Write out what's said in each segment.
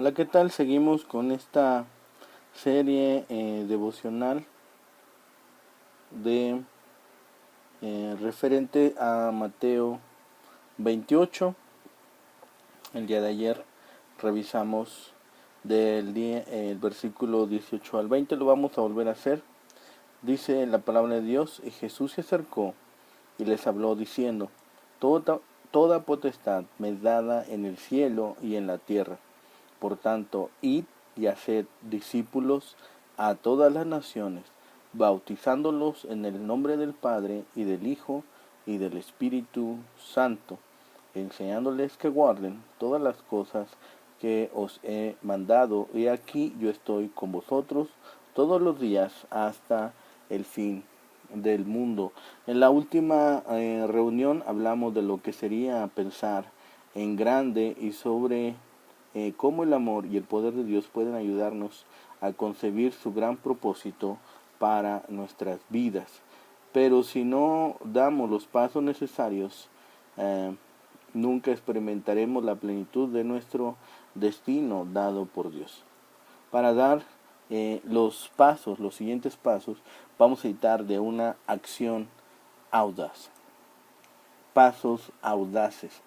Hola, ¿qué tal? Seguimos con esta serie devocional de referente a Mateo 28. El día de ayer revisamos el versículo 18 al 20. Lo vamos a volver a hacer. Dice la palabra de Dios: y Jesús se acercó y les habló diciendo: toda potestad me es dada en el cielo y en la tierra. Por tanto, id y haced discípulos a todas las naciones, bautizándolos en el nombre del Padre y del Hijo y del Espíritu Santo, enseñándoles que guarden todas las cosas que os he mandado, y aquí yo estoy con vosotros todos los días hasta el fin del mundo. En la última reunión hablamos de lo que sería pensar en grande y sobre cómo el amor y el poder de Dios pueden ayudarnos a concebir su gran propósito para nuestras vidas. Pero si no damos los pasos necesarios, nunca experimentaremos la plenitud de nuestro destino dado por Dios. Para dar los siguientes pasos, vamos a citar de una acción audaz. Pasos audaces.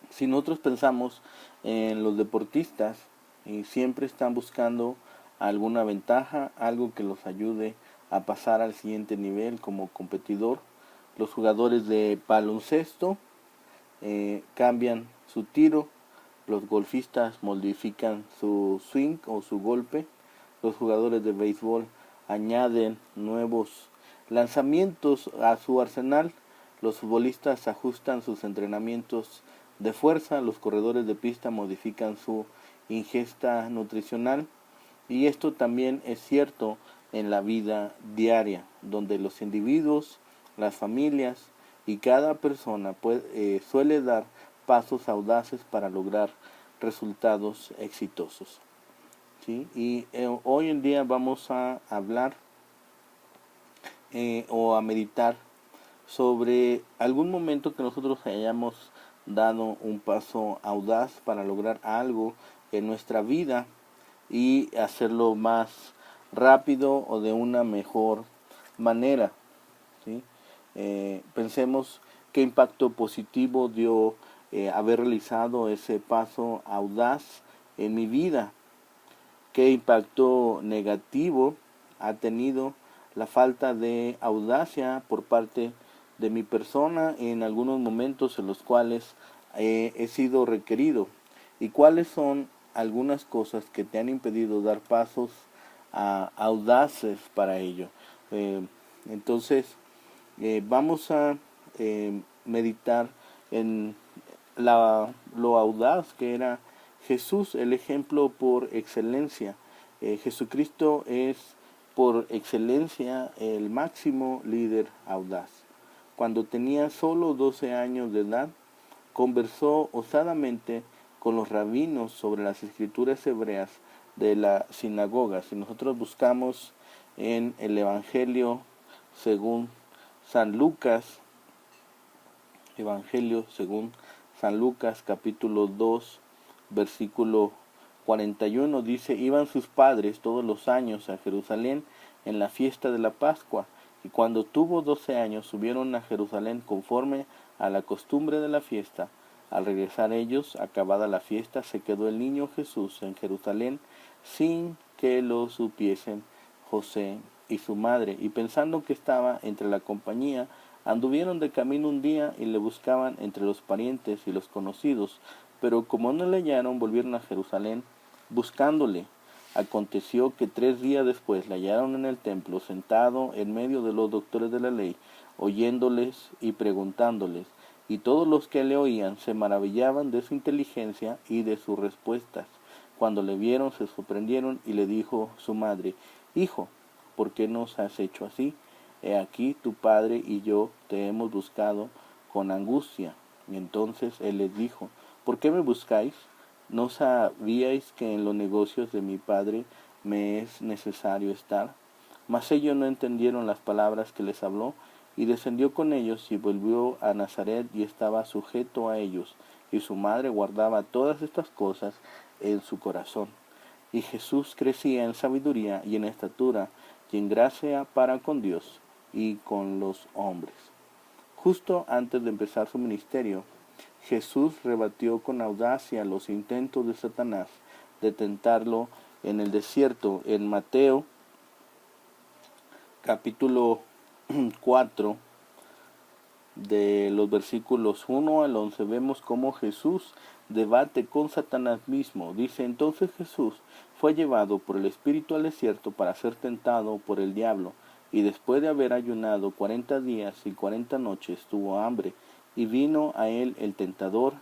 Si nosotros pensamos en los deportistas, y siempre están buscando alguna ventaja, algo que los ayude a pasar al siguiente nivel como competidor. Los jugadores de baloncesto cambian su tiro, los golfistas modifican su swing o su golpe, los jugadores de béisbol añaden nuevos lanzamientos a su arsenal, los futbolistas ajustan sus entrenamientos de fuerza, los corredores de pista modifican su ingesta nutricional, y esto también es cierto en la vida diaria, donde los individuos, las familias y cada persona suele dar pasos audaces para lograr resultados exitosos. ¿Sí? Y hoy en día vamos a hablar o a meditar sobre algún momento que nosotros hayamos dado un paso audaz para lograr algo en nuestra vida y hacerlo más rápido o de una mejor manera. ¿Sí? Pensemos qué impacto positivo dio haber realizado ese paso audaz en mi vida, qué impacto negativo ha tenido la falta de audacia por parte de mi persona en algunos momentos en los cuales he sido requerido, y cuáles son algunas cosas que te han impedido dar pasos audaces para ello. Entonces vamos a meditar en lo audaz que era Jesús, el ejemplo por excelencia. Jesucristo es por excelencia el máximo líder audaz. Cuando tenía solo 12 años de edad, conversó osadamente con los rabinos sobre las escrituras hebreas de la sinagoga. Si nosotros buscamos en el Evangelio según San Lucas, capítulo 2, versículo 41, dice: iban sus padres todos los años a Jerusalén en la fiesta de la Pascua, y cuando tuvo 12 años subieron a Jerusalén conforme a la costumbre de la fiesta. Al regresar ellos, acabada la fiesta, se quedó el niño Jesús en Jerusalén sin que lo supiesen José y su madre, y pensando que estaba entre la compañía, anduvieron de camino un día y le buscaban entre los parientes y los conocidos, pero como no le hallaron, volvieron a Jerusalén buscándole. Aconteció que 3 días después le hallaron en el templo, sentado en medio de los doctores de la ley, oyéndoles y preguntándoles, y todos los que le oían se maravillaban de su inteligencia y de sus respuestas. Cuando le vieron se sorprendieron, y le dijo su madre: Hijo, ¿por qué nos has hecho así? He aquí tu padre y yo te hemos buscado con angustia. Y entonces él les dijo: ¿por qué me buscáis? ¿No sabíais que en los negocios de mi padre me es necesario estar? Mas ellos no entendieron las palabras que les habló, y descendió con ellos y volvió a Nazaret y estaba sujeto a ellos. y su madre guardaba todas estas cosas en su corazón. Y Jesús crecía en sabiduría y en estatura y en gracia para con Dios y con los hombres. Justo antes de empezar su ministerio, Jesús rebatió con audacia los intentos de Satanás de tentarlo en el desierto. En Mateo capítulo 4, de los versículos 1 al 11, vemos cómo Jesús debate con Satanás mismo. Dice: entonces Jesús fue llevado por el Espíritu al desierto para ser tentado por el diablo, y después de haber ayunado 40 días y 40 noches tuvo hambre, y vino a él el tentador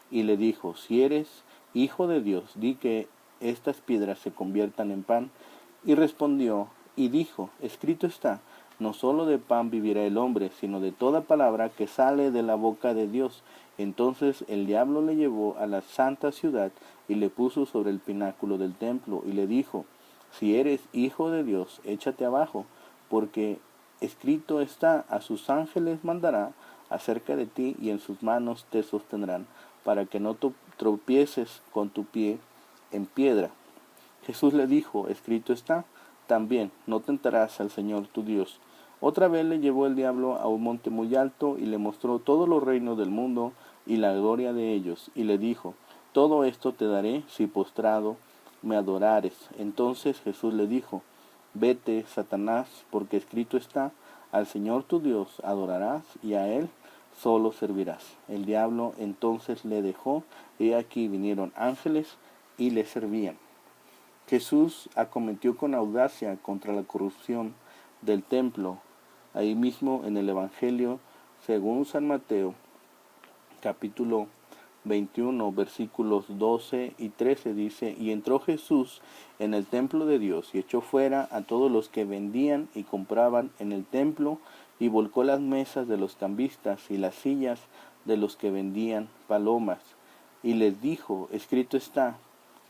y le dijo: si eres hijo de Dios, di que estas piedras se conviertan en pan. Y respondió y dijo: escrito está, no solo de pan vivirá el hombre, sino de toda palabra que sale de la boca de Dios. Entonces el diablo le llevó a la santa ciudad y le puso sobre el pináculo del templo y le dijo: si eres hijo de Dios, échate abajo, porque escrito está, a sus ángeles mandará acerca de ti y en sus manos te sostendrán, para que no tropieces con tu pie en piedra. Jesús le dijo: escrito está también, no tentarás al Señor tu Dios. Otra vez le llevó el diablo a un monte muy alto y le mostró todos los reinos del mundo y la gloria de ellos, y le dijo: todo esto te daré si postrado me adorares. Entonces Jesús le dijo: vete, Satanás, porque escrito está, al Señor tu Dios adorarás y a él solo servirás. El diablo entonces le dejó, y aquí vinieron ángeles y le servían. Jesús acometió con audacia contra la corrupción del templo. Ahí mismo en el Evangelio según San Mateo, capítulo 21, versículos 12 y 13 dice: y entró Jesús en el templo de Dios y echó fuera a todos los que vendían y compraban en el templo, y volcó las mesas de los cambistas y las sillas de los que vendían palomas. Y les dijo: escrito está,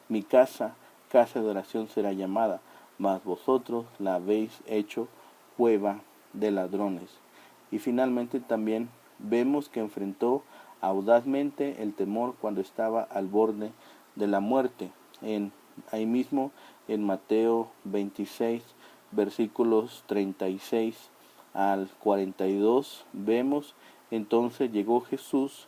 mi casa de oración será llamada, mas vosotros la habéis hecho cueva de ladrones. Y finalmente también vemos que enfrentó audazmente el temor cuando estaba al borde de la muerte. Ahí mismo en Mateo 26, versículos 36 al 42, vemos: entonces llegó Jesús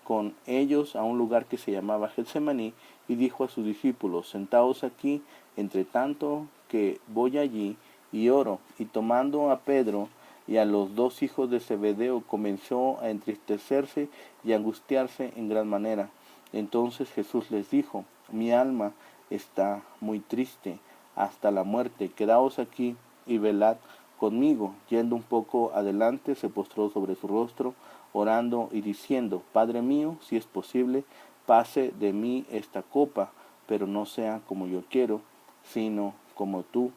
con ellos a un lugar que se llamaba Getsemaní, y dijo a sus discípulos: sentaos aquí, entre tanto que voy allí y oro. Y tomando a Pedro y a los dos hijos de Zebedeo, comenzó a entristecerse y angustiarse en gran manera. Entonces Jesús les dijo: mi alma está muy triste hasta la muerte, quedaos aquí y velad conmigo. Yendo un poco adelante, se postró sobre su rostro, orando y diciendo: Padre mío, si es posible, pase de mí esta copa, pero no sea como yo quiero, sino como tú.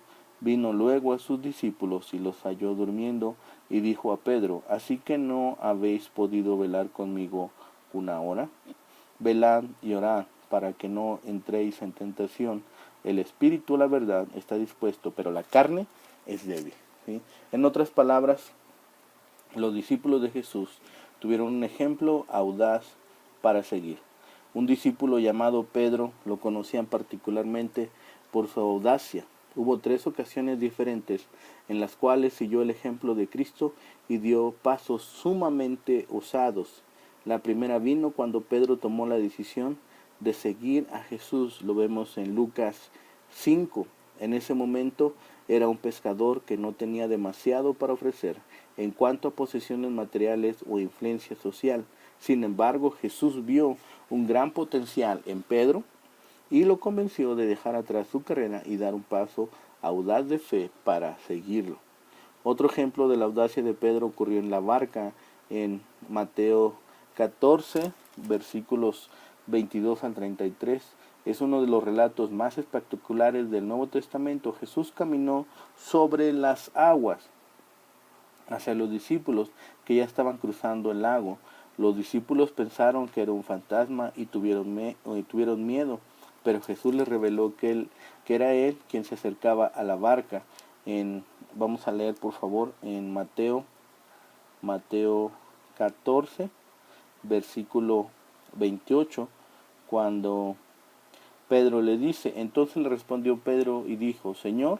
Vino luego a sus discípulos y los halló durmiendo, y dijo a Pedro: ¿así que no habéis podido velar conmigo una hora? Velad y orad, para que no entréis en tentación. El espíritu, la verdad, está dispuesto, pero la carne es débil. ¿Sí? En otras palabras, los discípulos de Jesús tuvieron un ejemplo audaz para seguir. Un discípulo llamado Pedro lo conocían particularmente por su audacia. Hubo 3 ocasiones diferentes en las cuales siguió el ejemplo de Cristo y dio pasos sumamente osados. La primera vino cuando Pedro tomó la decisión de seguir a Jesús. Lo vemos en Lucas 5. En ese momento era un pescador que no tenía demasiado para ofrecer en cuanto a posesiones materiales o influencia social. Sin embargo, Jesús vio un gran potencial en Pedro y lo convenció de dejar atrás su carrera y dar un paso audaz de fe para seguirlo. Otro ejemplo de la audacia de Pedro ocurrió en la barca en Mateo 14, versículos 22 al 33. Es uno de los relatos más espectaculares del Nuevo Testamento. Jesús caminó sobre las aguas hacia los discípulos que ya estaban cruzando el lago. Los discípulos pensaron que era un fantasma y tuvieron miedo, pero Jesús les reveló que era Él quien se acercaba a la barca. Vamos a leer por favor en Mateo 14, versículo 28, cuando Pedro le dice, entonces le respondió Pedro y dijo, Señor,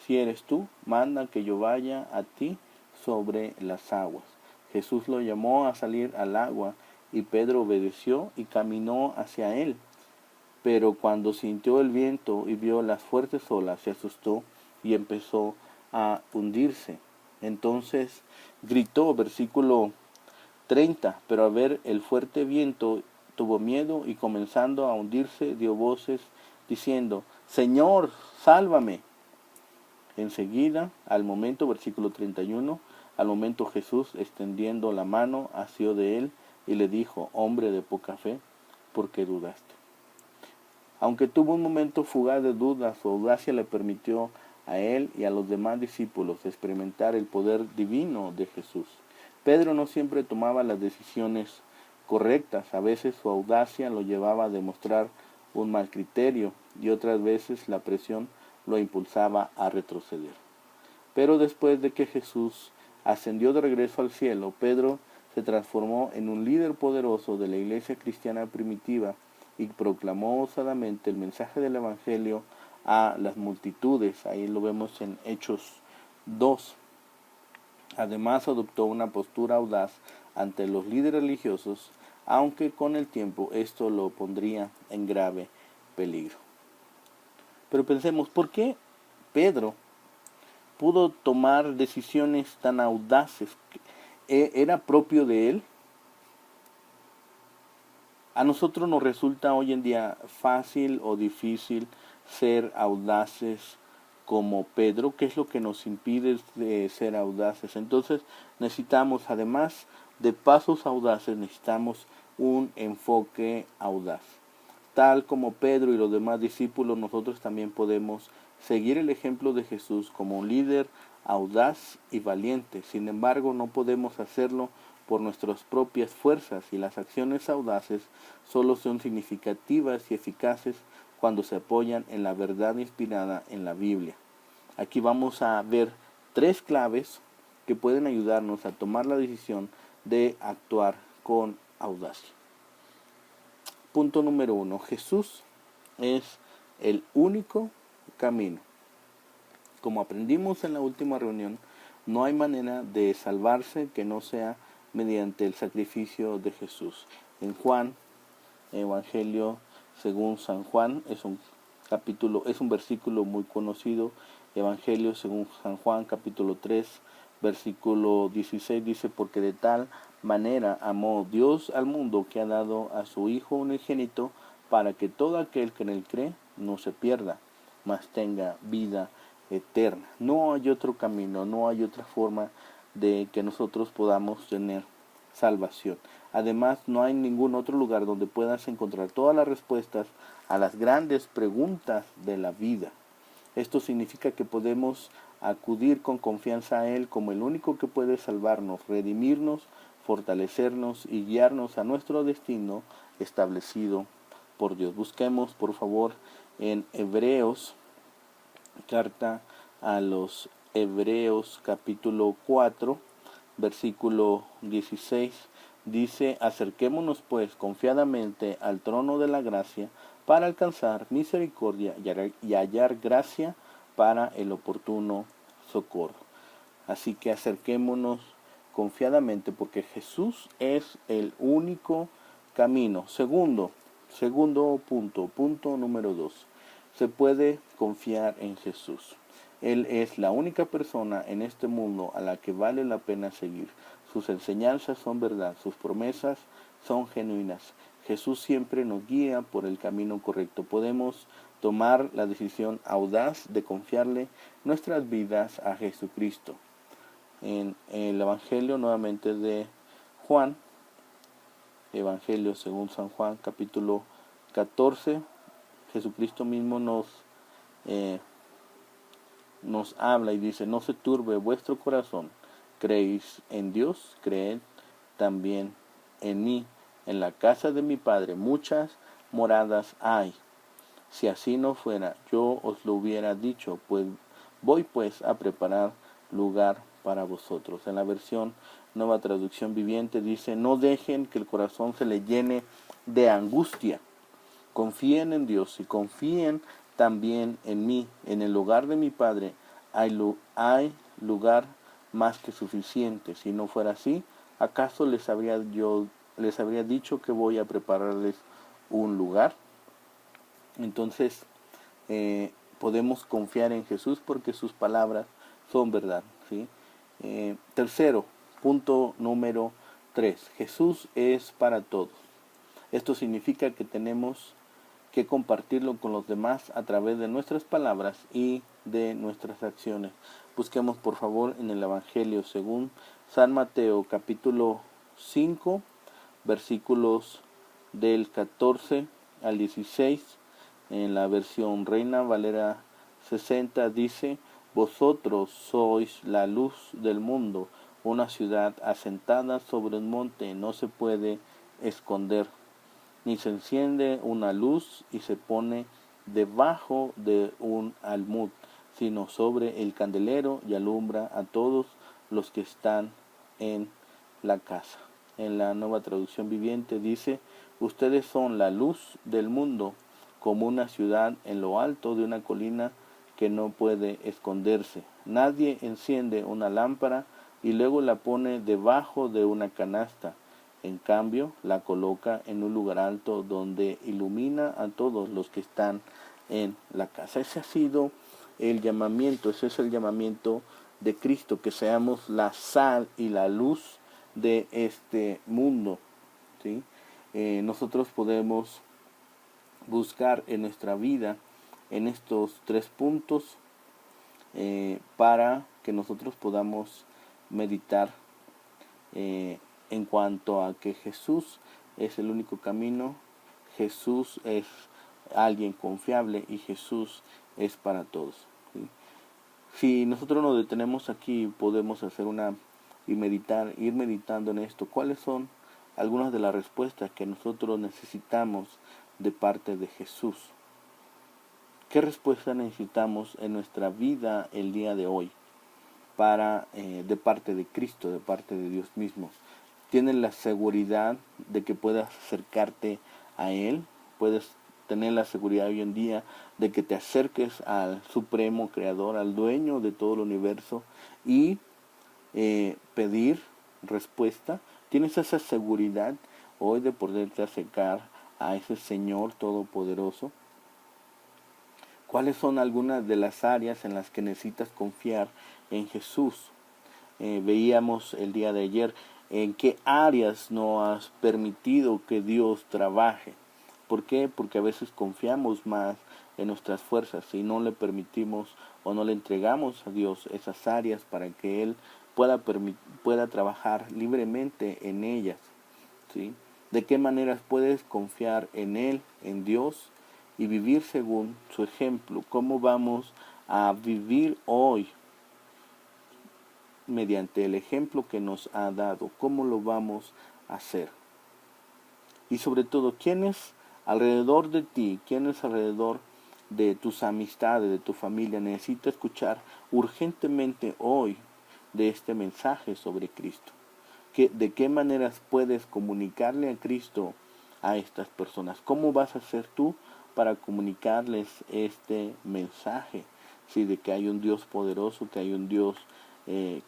si eres tú, manda que yo vaya a ti sobre las aguas. Jesús lo llamó a salir al agua, y Pedro obedeció y caminó hacia él. Pero cuando sintió el viento y vio las fuertes olas, se asustó y empezó a hundirse. Entonces gritó, versículo 30, pero al ver el fuerte viento tuvo miedo y comenzando a hundirse dio voces diciendo, Señor, sálvame. Enseguida, al momento, versículo 31, al momento Jesús, extendiendo la mano, asió de él y le dijo, hombre de poca fe, ¿por qué dudaste? Aunque tuvo un momento fugaz de duda, su audacia le permitió a él y a los demás discípulos experimentar el poder divino de Jesús. Pedro no siempre tomaba las decisiones correctas, a veces su audacia lo llevaba a demostrar un mal criterio y otras veces la presión lo impulsaba a retroceder. Pero después de que Jesús ascendió de regreso al cielo, Pedro se transformó en un líder poderoso de la iglesia cristiana primitiva y proclamó osadamente el mensaje del Evangelio a las multitudes. Ahí lo vemos en Hechos 2. Además adoptó una postura audaz ante los líderes religiosos, aunque con el tiempo esto lo pondría en grave peligro. Pero pensemos, ¿por qué Pedro pudo tomar decisiones tan audaces? ¿Era propio de él? A nosotros nos resulta hoy en día fácil o difícil ser audaces como Pedro. ¿Qué es lo que nos impide de ser audaces? Entonces necesitamos, además de pasos audaces, necesitamos un enfoque audaz. Tal como Pedro y los demás discípulos, nosotros también podemos seguir el ejemplo de Jesús como un líder audaz y valiente. Sin embargo, no podemos hacerlo por nuestras propias fuerzas, y las acciones audaces solo son significativas y eficaces cuando se apoyan en la verdad inspirada en la Biblia. Aquí vamos a ver 3 claves que pueden ayudarnos a tomar la decisión de actuar con audacia. Punto número 1. Jesús es el único camino. Como aprendimos en la última reunión, no hay manera de salvarse que no sea mediante el sacrificio de Jesús. En Juan, Evangelio según San Juan, es un versículo muy conocido. Evangelio según San Juan, capítulo 3, versículo 16, dice, porque de tal manera amó Dios al mundo que ha dado a su Hijo unigénito, para que todo aquel que en él cree no se pierda, mas tenga vida eterna. No hay otro camino, no hay otra forma de que nosotros podamos tener salvación. Además, no hay ningún otro lugar donde puedas encontrar todas las respuestas a las grandes preguntas de la vida. Esto significa que podemos acudir con confianza a Él como el único que puede salvarnos, redimirnos, fortalecernos y guiarnos a nuestro destino establecido por Dios. Busquemos, por favor, en Hebreos, carta a los Hebreos, capítulo 4, versículo 16, dice, acerquémonos pues confiadamente al trono de la gracia para alcanzar misericordia y hallar gracia para el oportuno socorro. Así que acerquémonos confiadamente porque Jesús es el único camino. Segundo punto número 2. Se puede confiar en Jesús. Él es la única persona en este mundo a la que vale la pena seguir. Sus enseñanzas son verdad, sus promesas son genuinas. Jesús siempre nos guía por el camino correcto. Podemos tomar la decisión audaz de confiarle nuestras vidas a Jesucristo. En el Evangelio nuevamente de Juan, Evangelio según San Juan, capítulo 14, Jesucristo mismo nos habla y dice, no se turbe vuestro corazón, creéis en Dios, creed también en mí. En la casa de mi Padre muchas moradas hay. Si así no fuera, yo os lo hubiera dicho, pues voy pues a preparar lugar para vosotros. En la versión Nueva Traducción Viviente dice, no dejen que el corazón se le llene de angustia. Confíen en Dios y confíen también en mí. En el hogar de mi Padre hay lugar más que suficiente. Si no fuera así, ¿acaso les habría dicho que voy a prepararles un lugar? Entonces, podemos confiar en Jesús porque sus palabras son verdad, ¿sí? Tercero, punto número 3. Jesús es para todos. Esto significa que tenemos que compartirlo con los demás a través de nuestras palabras y de nuestras acciones. Busquemos por favor en el Evangelio según San Mateo capítulo 5, versículos del 14 al 16. En la versión Reina Valera 60 dice: vosotros sois la luz del mundo. Una ciudad asentada sobre un monte no se puede esconder, ni se enciende una luz y se pone debajo de un almud, sino sobre el candelero, y alumbra a todos los que están en la casa. En la Nueva Traducción Viviente dice: ustedes son la luz del mundo, como una ciudad en lo alto de una colina que no puede esconderse. Nadie enciende una lámpara y luego la pone debajo de una canasta. En cambio, la coloca en un lugar alto donde ilumina a todos los que están en la casa. Ese ha sido el llamamiento, ese es el llamamiento de Cristo, que seamos la sal y la luz de este mundo, ¿sí? Nosotros podemos buscar en nuestra vida en estos 3 puntos para que nosotros podamos meditar en cuanto a que Jesús es el único camino, Jesús es alguien confiable y Jesús es para todos, ¿sí? Si nosotros nos detenemos aquí, podemos hacer ir meditando en esto. ¿Cuáles son algunas de las respuestas que nosotros necesitamos de parte de Jesús? ¿Qué respuesta necesitamos en nuestra vida el día de hoy de parte de Cristo, de parte de Dios mismo? ¿Tienes la seguridad de que puedas acercarte a Él? ¿Puedes tener la seguridad hoy en día de que te acerques al Supremo Creador, al Dueño de todo el universo y pedir respuesta? ¿Tienes esa seguridad hoy de poderte acercar a ese Señor Todopoderoso? ¿Cuáles son algunas de las áreas en las que necesitas confiar en Jesús? Veíamos el día de ayer en qué áreas no has permitido que Dios trabaje. ¿Por qué? Porque a veces confiamos más en nuestras fuerzas y no le permitimos o no le entregamos a Dios esas áreas para que Él pueda trabajar libremente en ellas, ¿sí? ¿De qué maneras puedes confiar en Él, en Dios, y vivir según su ejemplo? ¿Cómo vamos a vivir hoy mediante el ejemplo que nos ha dado? ¿Cómo lo vamos a hacer? Y sobre todo, ¿quiénes alrededor de ti, quiénes alrededor de tus amistades, de tu familia necesita escuchar urgentemente hoy de este mensaje sobre Cristo? ¿De qué maneras puedes comunicarle a Cristo a estas personas? ¿Cómo vas a hacer tú para comunicarles este mensaje? Sí, de que hay un Dios poderoso, que hay un Dios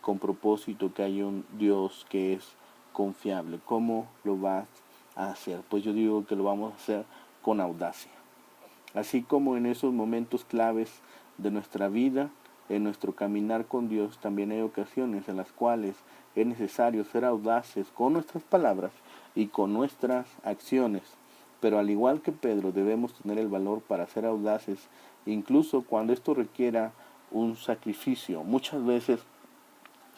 con propósito, que hay un Dios que es confiable. ¿Cómo lo vas a hacer? Pues yo digo que lo vamos a hacer con audacia. Así como en esos momentos claves de nuestra vida, en nuestro caminar con Dios, también hay ocasiones en las cuales es necesario ser audaces con nuestras palabras y con nuestras acciones. Pero al igual que Pedro, debemos tener el valor para ser audaces, incluso cuando esto requiera un sacrificio. Muchas veces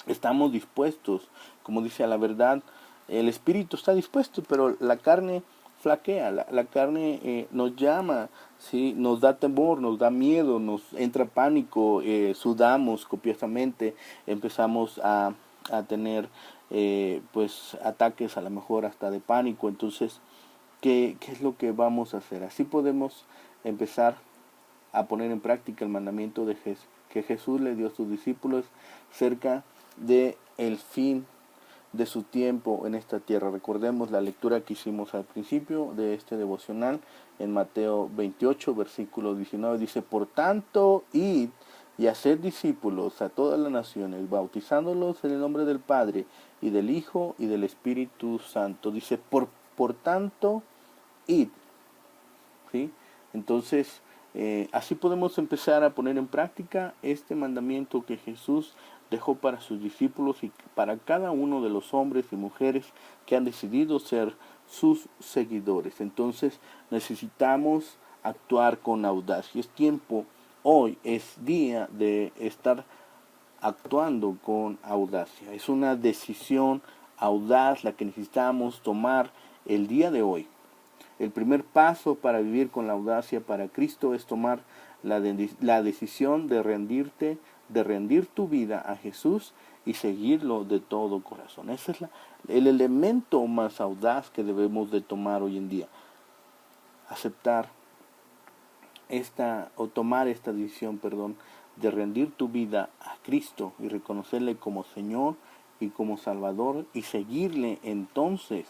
estamos dispuestos, como dice, a la verdad, el espíritu está dispuesto, pero la carne flaquea, la carne nos llama, ¿sí? Nos da temor, nos da miedo, nos entra pánico, sudamos copiosamente, empezamos a tener pues ataques a lo mejor hasta de pánico. Entonces, ¿qué es lo que vamos a hacer? Así podemos empezar a poner en práctica el mandamiento que Jesús le dio a sus discípulos cerca de el fin de su tiempo en esta tierra. Recordemos la lectura que hicimos al principio de este devocional en Mateo 28, versículo 19. Dice: por tanto, id y haced discípulos a todas las naciones, bautizándolos en el nombre del Padre, y del Hijo, y del Espíritu Santo. Dice, por tanto, id. ¿Sí? Entonces, así podemos empezar a poner en práctica este mandamiento que Jesús dejó para sus discípulos y para cada uno de los hombres y mujeres que han decidido ser sus seguidores. Entonces, necesitamos actuar con audacia. Es tiempo, hoy es día de estar actuando con audacia. Es una decisión audaz la que necesitamos tomar el día de hoy. El primer paso para vivir con la audacia para Cristo es tomar la decisión de rendir tu vida a Jesús y seguirlo de todo corazón. Ese es el elemento más audaz que debemos de tomar hoy en día. Aceptar tomar esta decisión, de rendir tu vida a Cristo y reconocerle como Señor y como Salvador y seguirle entonces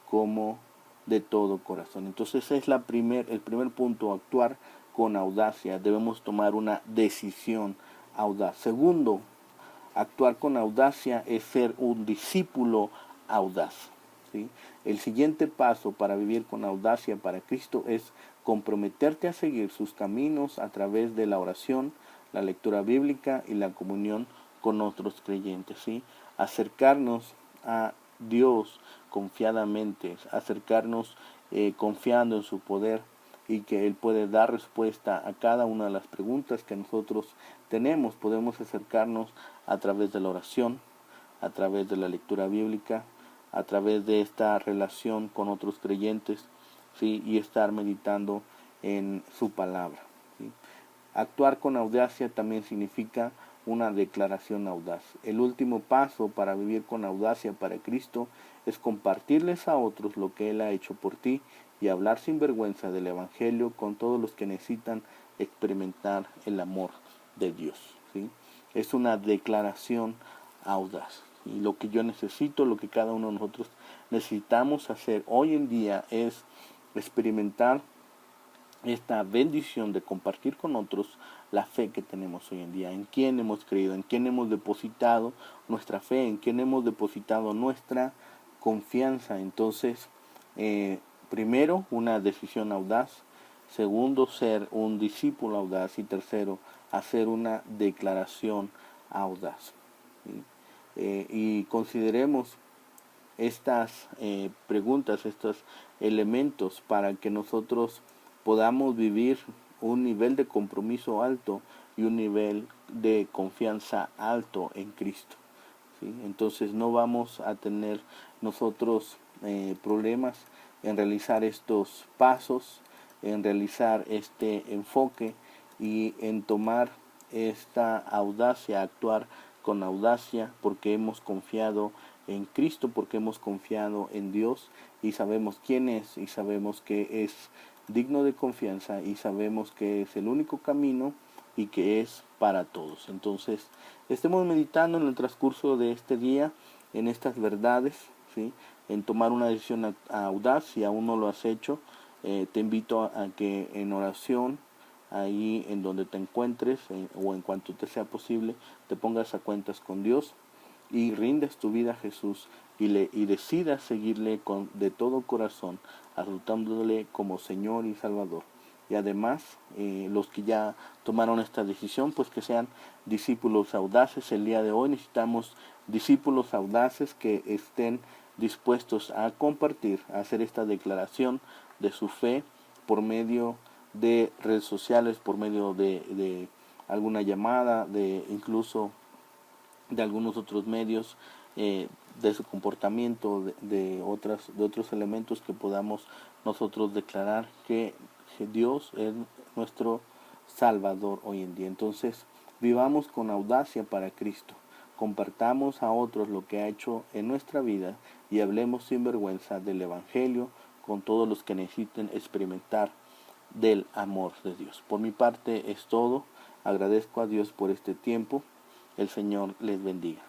como de todo corazón. Entonces es el primer punto, actuar con audacia. Debemos tomar una decisión audaz. Segundo, actuar con audacia es ser un discípulo audaz. ¿Sí? El siguiente paso para vivir con audacia para Cristo es comprometerte a seguir sus caminos a través de la oración, la lectura bíblica y la comunión con otros creyentes. ¿Sí? Acercarnos a Dios confiadamente, acercarnos confiando en su poder y que Él puede dar respuesta a cada una de las preguntas que nosotros tenemos. Podemos acercarnos a través de la oración, a través de la lectura bíblica, a través de esta relación con otros creyentes, ¿sí? Y estar meditando en su palabra. ¿Sí? Actuar con audacia también significa una declaración audaz. El último paso para vivir con audacia para Cristo es compartirles a otros lo que Él ha hecho por ti y hablar sin vergüenza del Evangelio con todos los que necesitan experimentar el amor de Dios. ¿Sí? Es una declaración audaz. Y lo que yo necesito, lo que cada uno de nosotros necesitamos hacer hoy en día es experimentar esta bendición de compartir con otros la fe que tenemos hoy en día, en quién hemos creído, en quién hemos depositado nuestra fe, en quién hemos depositado nuestra confianza. Entonces, primero, una decisión audaz. Segundo, ser un discípulo audaz. Y tercero, hacer una declaración audaz. ¿Sí? Y consideremos estas preguntas, estos elementos para que nosotros podamos vivir un nivel de compromiso alto y un nivel de confianza alto en Cristo. ¿Sí? Entonces no vamos a tener nosotros problemas en realizar estos pasos, en realizar este enfoque y en tomar esta audacia, actuar con audacia porque hemos confiado en Cristo, porque hemos confiado en Dios y sabemos quién es y sabemos que es digno de confianza y sabemos que es el único camino y que es para todos. Entonces, estemos meditando en el transcurso de este día en estas verdades, ¿sí? En tomar una decisión audaz. Si aún no lo has hecho, te invito a que en oración, ahí en donde te encuentres o en cuanto te sea posible, te pongas a cuentas con Dios y rindes tu vida a Jesús y decidas seguirle de todo corazón, aceptándole como Señor y Salvador. Y además, los que ya tomaron esta decisión, pues que sean discípulos audaces. El día de hoy necesitamos discípulos audaces que estén dispuestos a compartir, a hacer esta declaración de su fe por medio de redes sociales, por medio de alguna llamada, de incluso de algunos otros medios, de su comportamiento, de otros elementos que podamos nosotros declarar que Dios es nuestro Salvador hoy en día. Entonces, vivamos con audacia para Cristo, compartamos a otros lo que ha hecho en nuestra vida y hablemos sin vergüenza del Evangelio con todos los que necesiten experimentar del amor de Dios. Por mi parte es todo. Agradezco a Dios por este tiempo. El Señor les bendiga.